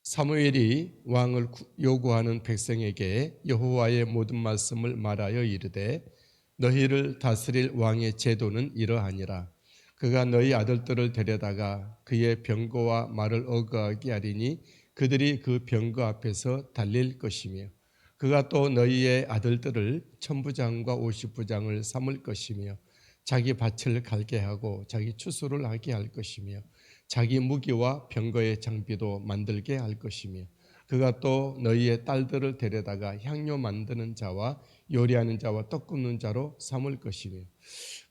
사무엘이 왕을 요구하는 백성에게 여호와의 모든 말씀을 말하여 이르되 너희를 다스릴 왕의 제도는 이러하니라. 그가 너희 아들들을 데려다가 그의 병거와 말을 어거하게 하리니 그들이 그 병거 앞에서 달릴 것이며 그가 또 너희의 아들들을 천부장과 오십부장을 삼을 것이며 자기 밭을 갈게 하고 자기 추수를 하게 할 것이며 자기 무기와 병거의 장비도 만들게 할 것이며 그가 또 너희의 딸들을 데려다가 향료 만드는 자와 요리하는 자와 떡 굽는 자로 삼을 것이며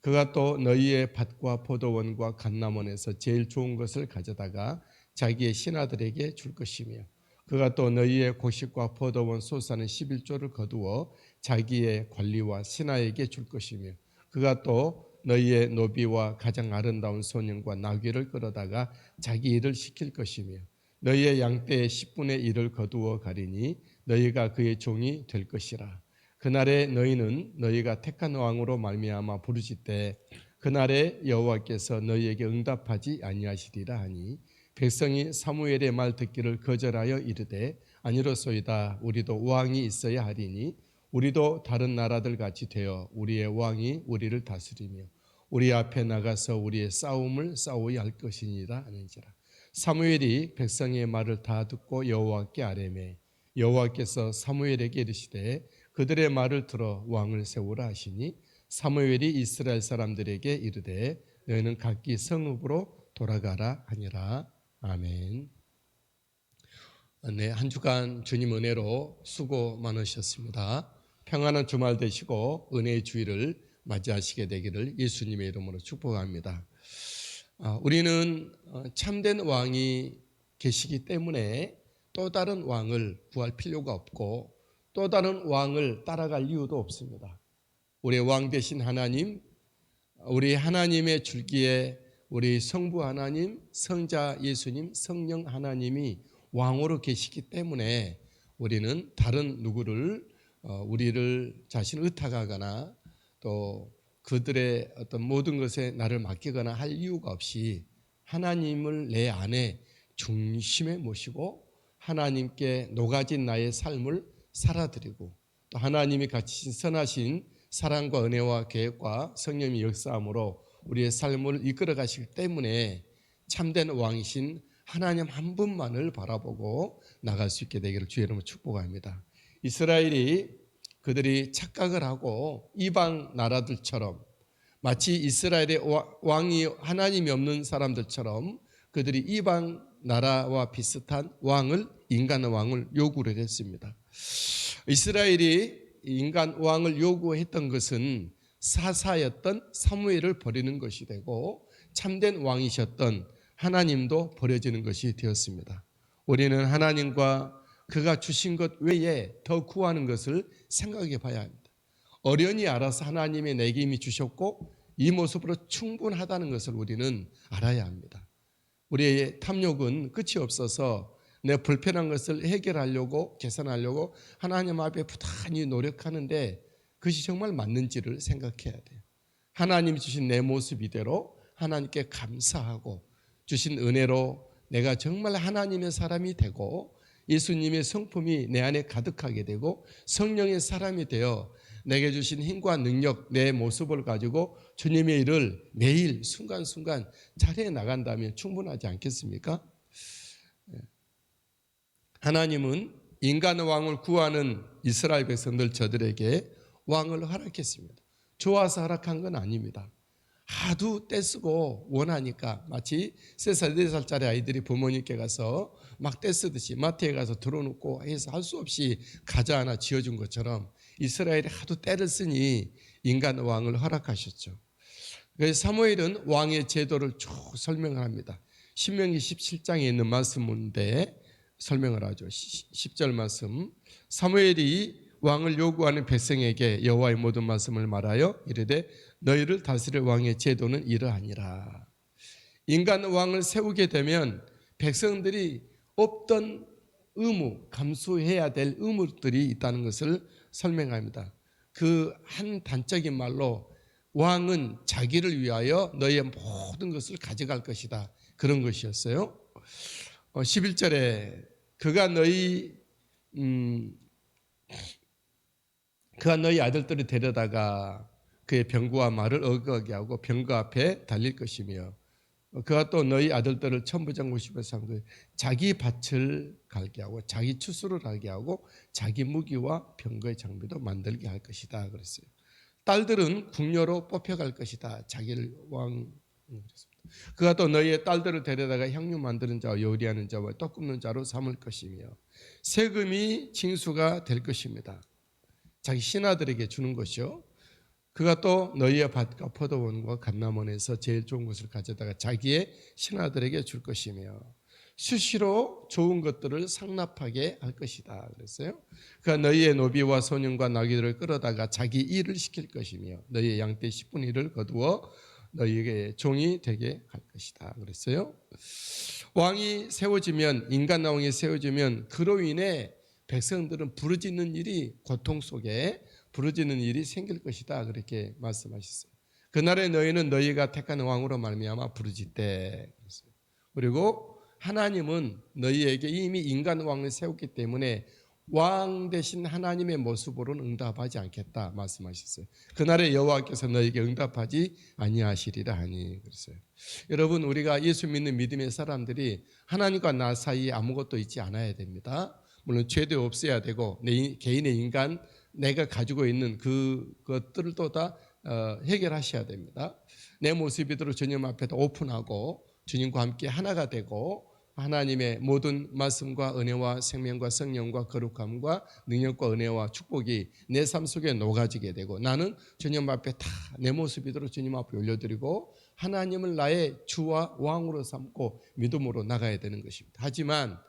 그가 또 너희의 밭과 포도원과 감람원에서 제일 좋은 것을 가져다가 자기의 신하들에게 줄 것이며 그가 또 너희의 고식과 포도원 소사는 11조를 거두어 자기의 관리와 신하에게 줄 것이며 그가 또 너희의 노비와 가장 아름다운 소년과 나귀를 끌어다가 자기 일을 시킬 것이며 너희의 양떼의 10분의 1을 거두어 가리니 너희가 그의 종이 될 것이라. 그날에 너희는 너희가 택한 왕으로 말미암아 부르짖되 그날에 여호와께서 너희에게 응답하지 아니하시리라 하니 백성이 사무엘의 말 듣기를 거절하여 이르되 아니로소이다. 우리도 왕이 있어야 하리니 우리도 다른 나라들 같이 되어 우리의 왕이 우리를 다스리며 우리 앞에 나가서 우리의 싸움을 싸워야 할 것이니라 하는지라. 사무엘이 백성의 말을 다 듣고 여호와께 아뢰매 여호와께서 사무엘에게 이르시되 그들의 말을 들어 왕을 세우라 하시니 사무엘이 이스라엘 사람들에게 이르되 너희는 각기 성읍으로 돌아가라 하니라. 아멘. 네, 한 주간 주님 은혜로 수고 많으셨습니다. 평안한 주말 되시고 은혜의 주일을 맞이하시게 되기를 예수님의 이름으로 축복합니다. 우리는 참된 왕이 계시기 때문에 또 다른 왕을 구할 필요가 없고 또 다른 왕을 따라갈 이유도 없습니다. 우리의 왕 되신 하나님, 우리 하나님의 줄기에 우리 성부 하나님, 성자 예수님, 성령 하나님이 왕으로 계시기 때문에 우리는 다른 누구를 우리를 자신을 의탁하거나 또 그들의 어떤 모든 것에 나를 맡기거나 할 이유가 없이 하나님을 내 안에 중심에 모시고 하나님께 녹아진 나의 삶을 살아드리고 또 하나님이 가지신 선하신 사랑과 은혜와 계획과 성령의 역사함으로 우리의 삶을 이끌어 가시기 때문에 참된 왕이신 하나님 한 분만을 바라보고 나갈 수 있게 되기를 주의 이름으로 축복합니다. 이스라엘이 그들이 착각을 하고 이방 나라들처럼 마치 이스라엘의 왕이 하나님이 없는 사람들처럼 그들이 이방 나라와 비슷한 왕을 인간 왕을 요구를 했습니다. 이스라엘이 인간 왕을 요구했던 것은 사사였던 사무엘을 버리는 것이 되고 참된 왕이셨던 하나님도 버려지는 것이 되었습니다. 우리는 하나님과 그가 주신 것 외에 더 구하는 것을 생각해 봐야 합니다. 어련히 알아서 하나님이 내게 이미 주셨고 이 모습으로 충분하다는 것을 우리는 알아야 합니다. 우리의 탐욕은 끝이 없어서 내 불편한 것을 해결하려고 개선하려고 하나님 앞에 부단히 노력하는데 그것이 정말 맞는지를 생각해야 돼요. 하나님이 주신 내 모습 이대로 하나님께 감사하고 주신 은혜로 내가 정말 하나님의 사람이 되고 예수님의 성품이 내 안에 가득하게 되고 성령의 사람이 되어 내게 주신 힘과 능력, 내 모습을 가지고 주님의 일을 매일 순간순간 잘해 나간다면 충분하지 않겠습니까? 하나님은 인간의 왕을 구하는 이스라엘 백성들 저들에게 왕을 허락했습니다. 좋아서 허락한 건 아닙니다. 하도 떼쓰고 원하니까 마치 3살, 4살짜리 아이들이 부모님께 가서 막 떼쓰듯이 마트에 가서 들어놓고 해서 할 수 없이 가자 하나 지어준 것처럼 이스라엘이 하도 때를 쓰니 인간 왕을 허락하셨죠. 그래서 사무엘은 왕의 제도를 쭉 설명을 합니다. 신명기 17장에 있는 말씀인데 설명을 하죠. 10절 말씀. 사무엘이 왕을 요구하는 백성에게 여호와의 모든 말씀을 말하여 이르되 너희를 다스릴 왕의 제도는 이러하니라. 인간 왕을 세우게 되면 백성들이 없던 의무, 감수해야 될 의무들이 있다는 것을 설명합니다. 그 한 단적인 말로 왕은 자기를 위하여 너희의 모든 것을 가져갈 것이다. 그런 것이었어요. 11절에 그가 너희 아들들을 데려다가 그의 병거와 말을 어거하게 하고 병거 앞에 달릴 것이며 그가 또 너희 아들들을 천부장 50에서 한 거예요. 자기 밭을 갈게 하고 자기 추수를 하게 하고 자기 무기와 병거의 장비도 만들게 할 것이다 그랬어요. 딸들은 궁녀로 뽑혀갈 것이다. 자기를 왕 그랬습니다. 그가 또 너희의 딸들을 데려다가 향유 만드는 자와 요리하는 자와 떡 굽는 자로 삼을 것이며 세금이 징수가 될 것입니다. 자기 신하들에게 주는 것이요. 그가 또 너희의 밭과 포도원과 감람원에서 제일 좋은 것을 가져다가 자기의 신하들에게 줄 것이며 수시로 좋은 것들을 상납하게 할 것이다 그랬어요. 그가 너희의 노비와 소년과 나귀들을 끌어다가 자기 일을 시킬 것이며 너희의 양떼 10분의 1을 거두어 너희에게 종이 되게 할 것이다 그랬어요. 왕이 세워지면 인간 왕이 세워지면 그로 인해 백성들은 부르짖는 일이 고통 속에 부르짖는 일이 생길 것이다 그렇게 말씀하셨어요. 그날에 너희는 너희가 택한 왕으로 말미암아 부르짖되 그리고 하나님은 너희에게 이미 인간 왕을 세웠기 때문에 왕 대신 하나님의 모습으로는 응답하지 않겠다 말씀하셨어요. 그날에 여호와께서 너희에게 응답하지 아니하시리라 하니 그랬어요. 여러분 우리가 예수 믿는 믿음의 사람들이 하나님과 나 사이에 아무것도 있지 않아야 됩니다. 물론 죄도 없어야 되고 내 개인의 인간 내가 가지고 있는 그것들을 또 다 해결하셔야 됩니다. 내 모습이대로 주님 앞에 오픈하고 주님과 함께 하나가 되고 하나님의 모든 말씀과 은혜와 생명과 성령과 거룩함과 능력과 은혜와 축복이 내 삶 속에 녹아지게 되고 나는 주님 앞에 다 내 모습이대로 주님 앞에 올려드리고 하나님을 나의 주와 왕으로 삼고 믿음으로 나가야 되는 것입니다. 하지만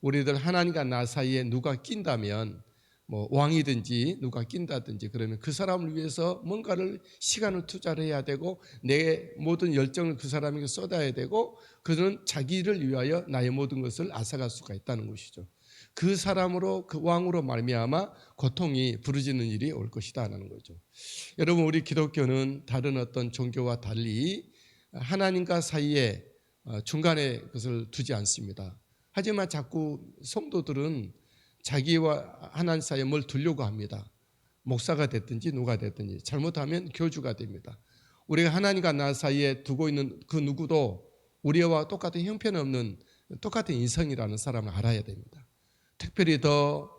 우리들 하나님과 나 사이에 누가 낀다면 뭐 왕이든지 누가 낀다든지 그러면 그 사람을 위해서 뭔가를 시간을 투자를 해야 되고 내 모든 열정을 그 사람에게 쏟아야 되고 그는 자기를 위하여 나의 모든 것을 앗아갈 수가 있다는 것이죠. 그 사람으로 그 왕으로 말미암아 고통이 부르짖는 일이 올 것이다라는 거죠. 여러분 우리 기독교는 다른 어떤 종교와 달리 하나님과 사이에 중간에 그것을 두지 않습니다. 하지만 자꾸 성도들은 자기와 하나님 사이에 뭘 두려고 합니다. 목사가 됐든지 누가 됐든지 잘못하면 교주가 됩니다. 우리가 하나님과 나 사이에 두고 있는 그 누구도 우리와 똑같은 형편없는 똑같은 인성이라는 사람을 알아야 됩니다. 특별히 더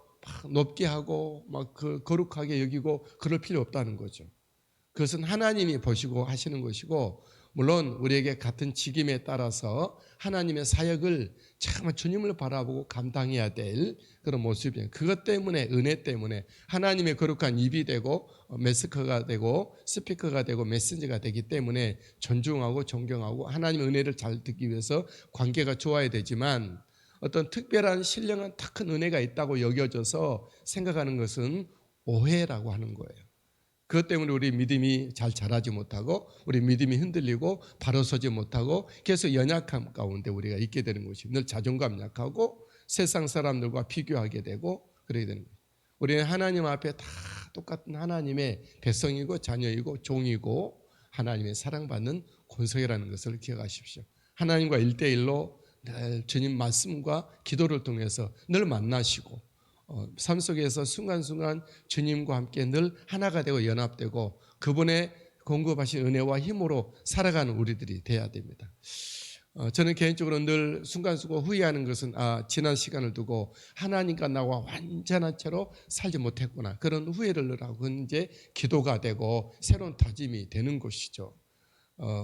높게 하고 막 거룩하게 여기고 그럴 필요 없다는 거죠. 그것은 하나님이 보시고 하시는 것이고 물론 우리에게 같은 직임에 따라서 하나님의 사역을 참 주님을 바라보고 감당해야 될 그런 모습이에요. 그것 때문에 은혜 때문에 하나님의 거룩한 입이 되고 메스커가 되고 스피커가 되고 메신저가 되기 때문에 존중하고 존경하고 하나님의 은혜를 잘 듣기 위해서 관계가 좋아야 되지만 어떤 특별한 신령한 더 큰 은혜가 있다고 여겨져서 생각하는 것은 오해라고 하는 거예요. 그것 때문에 우리 믿음이 잘 자라지 못하고 우리 믿음이 흔들리고 바로 서지 못하고 계속 연약함 가운데 우리가 있게 되는 것이 늘 자존감 약하고 세상 사람들과 비교하게 되고 그러게 되는 거예요. 우리는 하나님 앞에 다 똑같은 하나님의 백성이고 자녀이고 종이고 하나님의 사랑받는 권속이라는 것을 기억하십시오. 하나님과 1대1로 늘 주님 말씀과 기도를 통해서 늘 만나시고 삶 속에서 순간순간 주님과 함께 늘 하나가 되고 연합되고 그분의 공급하신 은혜와 힘으로 살아가는 우리들이 돼야 됩니다. 저는 개인적으로 늘 순간순간 후회하는 것은 지난 시간을 두고 하나님과 나와 완전한 채로 살지 못했구나 그런 후회를 늘 하고 이제 기도가 되고 새로운 다짐이 되는 것이죠.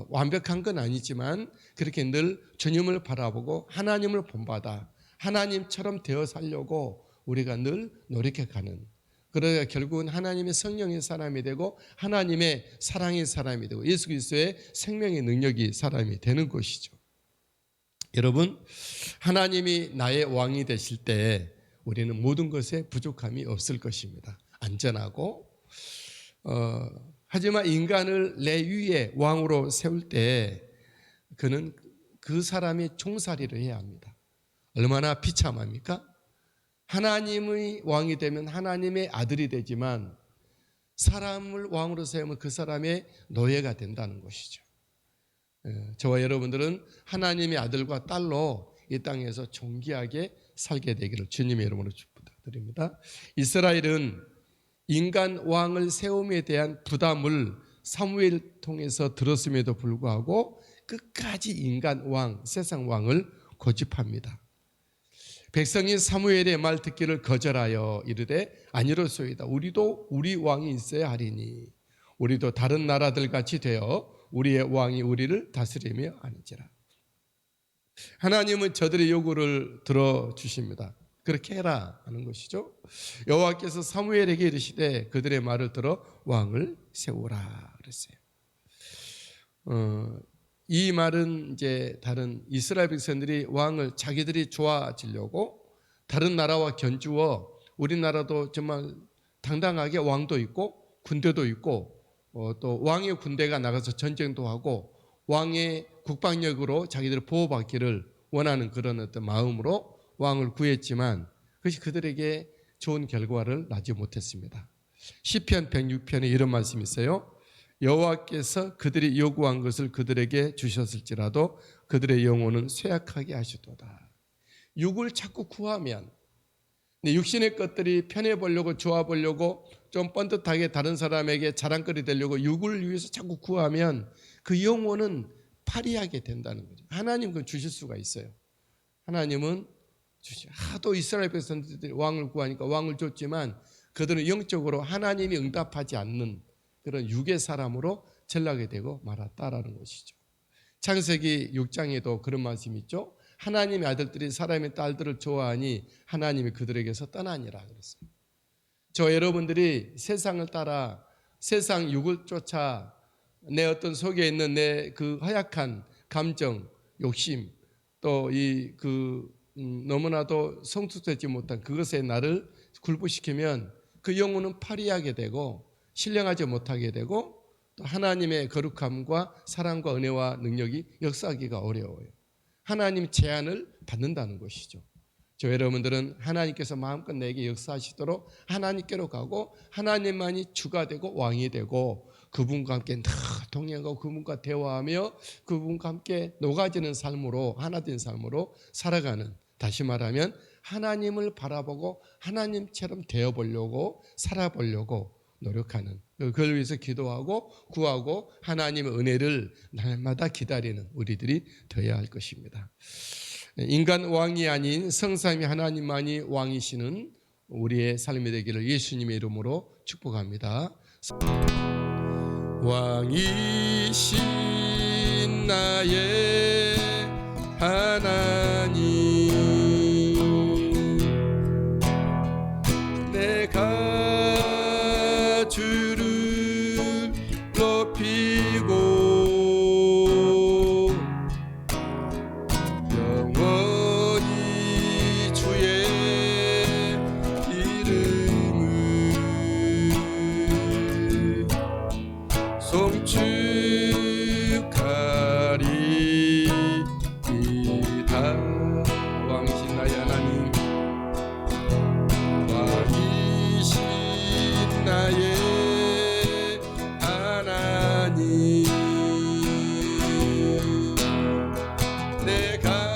완벽한 건 아니지만 그렇게 늘 주님을 바라보고 하나님을 본받아 하나님처럼 되어 살려고 우리가 늘 노력해가는 그러다 결국은 하나님의 성령의 사람이 되고 하나님의 사랑의 사람이 되고 예수 그리스도의 생명의 능력이 사람이 되는 것이죠. 여러분 하나님이 나의 왕이 되실 때 우리는 모든 것에 부족함이 없을 것입니다. 안전하고 하지만 인간을 내 위에 왕으로 세울 때 그는 그 사람이 종살이를 해야 합니다. 얼마나 비참합니까? 하나님의 왕이 되면 하나님의 아들이 되지만 사람을 왕으로 세우면 그 사람의 노예가 된다는 것이죠. 저와 여러분들은 하나님의 아들과 딸로 이 땅에서 존귀하게 살게 되기를 주님의 이름으로 축복드립니다. 이스라엘은 인간 왕을 세움에 대한 부담을 사무엘 통해서 들었음에도 불구하고 끝까지 인간 왕, 세상 왕을 고집합니다. 백성이 사무엘의 말 듣기를 거절하여 이르되 아니로소이다. 우리도 우리 왕이 있어야 하리니 우리도 다른 나라들 같이 되어 우리의 왕이 우리를 다스리며 하는지라. 하나님은 저들의 요구를 들어주십니다. 그렇게 해라 하는 것이죠. 여호와께서 사무엘에게 이르시되 그들의 말을 들어 왕을 세우라 그랬어요. 이 말은 이제 다른 이스라엘 백성들이 왕을 자기들이 좋아지려고 다른 나라와 견주어 우리나라도 정말 당당하게 왕도 있고 군대도 있고 또 왕의 군대가 나가서 전쟁도 하고 왕의 국방력으로 자기들 보호받기를 원하는 그런 어떤 마음으로 왕을 구했지만 그것이 그들에게 좋은 결과를 나지 못했습니다. 시편 106편에 이런 말씀이 있어요. 여호와께서 그들이 요구한 것을 그들에게 주셨을지라도 그들의 영혼은 쇠약하게 하시도다. 육을 자꾸 구하면 육신의 것들이 편해 보려고 좋아 보려고 좀 번듯하게 다른 사람에게 자랑거리 되려고 육을 위해서 자꾸 구하면 그 영혼은 파리하게 된다는 거죠. 하나님 그걸 주실 수가 있어요. 하나님은 하도 이스라엘 백성들이 왕을 구하니까 왕을 줬지만 그들은 영적으로 하나님이 응답하지 않는 그런 육의 사람으로 전락이 되고 말았다라는 것이죠. 창세기 6장에도 그런 말씀이 있죠. 하나님의 아들들이 사람의 딸들을 좋아하니 하나님이 그들에게서 떠나니라 그랬어요. 저 여러분들이 세상을 따라 세상 육을 쫓아 내 어떤 속에 있는 내 그 허약한 감정, 욕심 또 너무나도 성숙되지 못한 그것에 나를 굴복시키면 그 영혼은 파리하게 되고 신령하지 못하게 되고 또 하나님의 거룩함과 사랑과 은혜와 능력이 역사하기가 어려워요. 하나님 제한을 받는다는 것이죠. 저 여러분들은 하나님께서 마음껏 내게 역사하시도록 하나님께로 가고 하나님만이 주가 되고 왕이 되고 그분과 함께 늘 동행하고 그분과 대화하며 그분과 함께 녹아지는 삶으로 하나 된 삶으로 살아가는, 다시 말하면 하나님을 바라보고 하나님처럼 되어보려고 살아보려고 노력하는, 그걸 위해서 기도하고 구하고 하나님의 은혜를 날마다 기다리는 우리들이 되어야 할 것입니다. 인간 왕이 아닌 성삼위 하나님만이 왕이시는 우리의 삶이 되기를 예수님의 이름으로 축복합니다. 왕이신 나의 하나님, 내가 주를 높이고 영원히 주의 이름을 송축하리이다. 왕이신 나의 하나님, 왕이신 나의 하나님, 내가